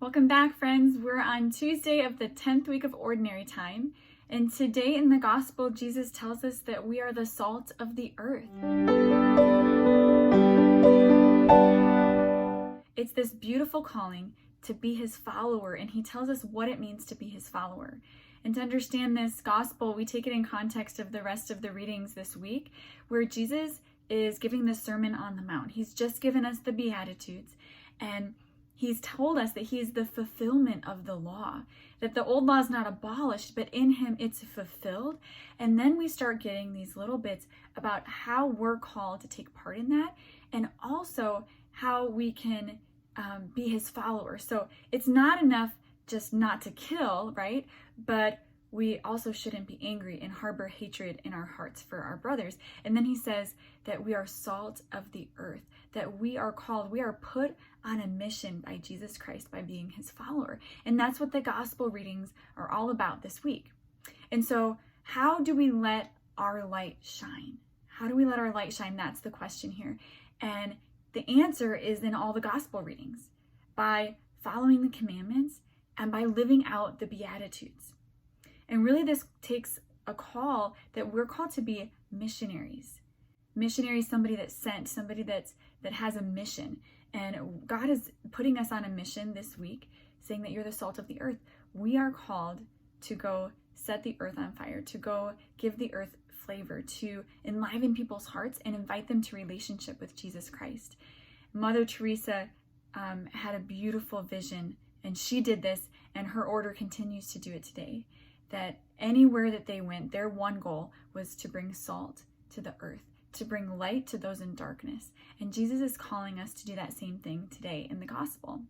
Welcome back, friends. We're on Tuesday of the 10th week of Ordinary Time, and today in the Gospel, Jesus tells us that we are the salt of the earth. It's this beautiful calling to be his follower, and he tells us what it means to be his follower. And to understand this Gospel, we take it in context of the rest of the readings this week, where Jesus is giving the Sermon on the Mount. He's just given us the Beatitudes, and he's told us that he is the fulfillment of the law, that the old law is not abolished, but in him it's fulfilled. And then we start getting these little bits about how we're called to take part in that, and also how we can be his followers. So it's not enough just not to kill, right? But we also shouldn't be angry and harbor hatred in our hearts for our brothers. And then he says that we are salt of the earth, that we are called, we are put on a mission by Jesus Christ by being his follower. And that's what the gospel readings are all about this week. And so how do we let our light shine? How do we let our light shine? That's the question here. And the answer is in all the gospel readings, by following the commandments and by living out the Beatitudes. And really this takes a call that we're called to be missionaries. Missionary is somebody that's sent, somebody that has a mission. And God is putting us on a mission this week, saying that you're the salt of the earth. We are called to go set the earth on fire, to go give the earth flavor, to enliven people's hearts and invite them to relationship with Jesus Christ. Mother Teresa had a beautiful vision, and she did this, and her order continues to do it today. That anywhere that they went, their one goal was to bring salt to the earth, to bring light to those in darkness. And Jesus is calling us to do that same thing today in the gospel.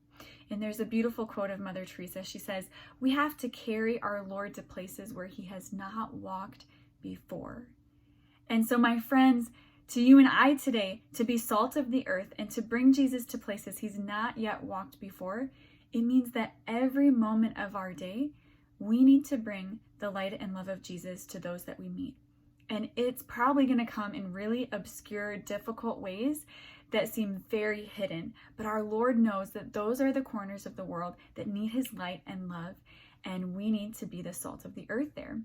And there's a beautiful quote of Mother Teresa. She says, "We have to carry our Lord to places where he has not walked before." And so, my friends, to you and I today, to be salt of the earth and to bring Jesus to places he's not yet walked before, it means that every moment of our day, we need to bring the light and love of Jesus to those that we meet. And it's probably going to come in really obscure, difficult ways that seem very hidden. But our Lord knows that those are the corners of the world that need his light and love. And we need to be the salt of the earth there.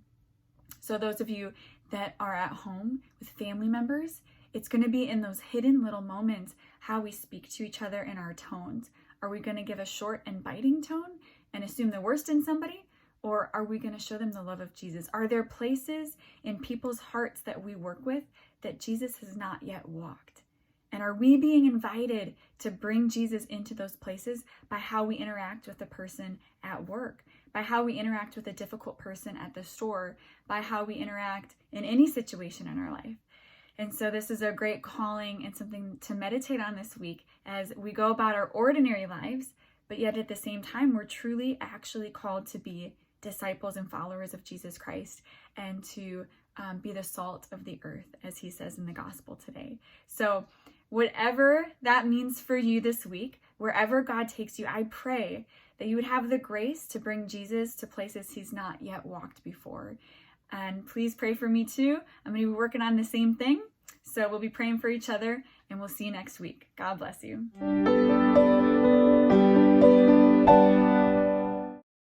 So those of you that are at home with family members, it's going to be in those hidden little moments how we speak to each other in our tones. Are we going to give a short and biting tone and assume the worst in somebody? Or are we going to show them the love of Jesus? Are there places in people's hearts that we work with that Jesus has not yet walked? And are we being invited to bring Jesus into those places by how we interact with the person at work, by how we interact with a difficult person at the store, by how we interact in any situation in our life? And so this is a great calling and something to meditate on this week as we go about our ordinary lives, but yet at the same time, we're truly actually called to be disciples and followers of Jesus Christ and to be the salt of the earth, as he says in the gospel today. So whatever that means for you this week, wherever God takes you, I pray that you would have the grace to bring Jesus to places he's not yet walked before. And please pray for me too. I'm going to be working on the same thing. So we'll be praying for each other, and we'll see you next week. God bless you.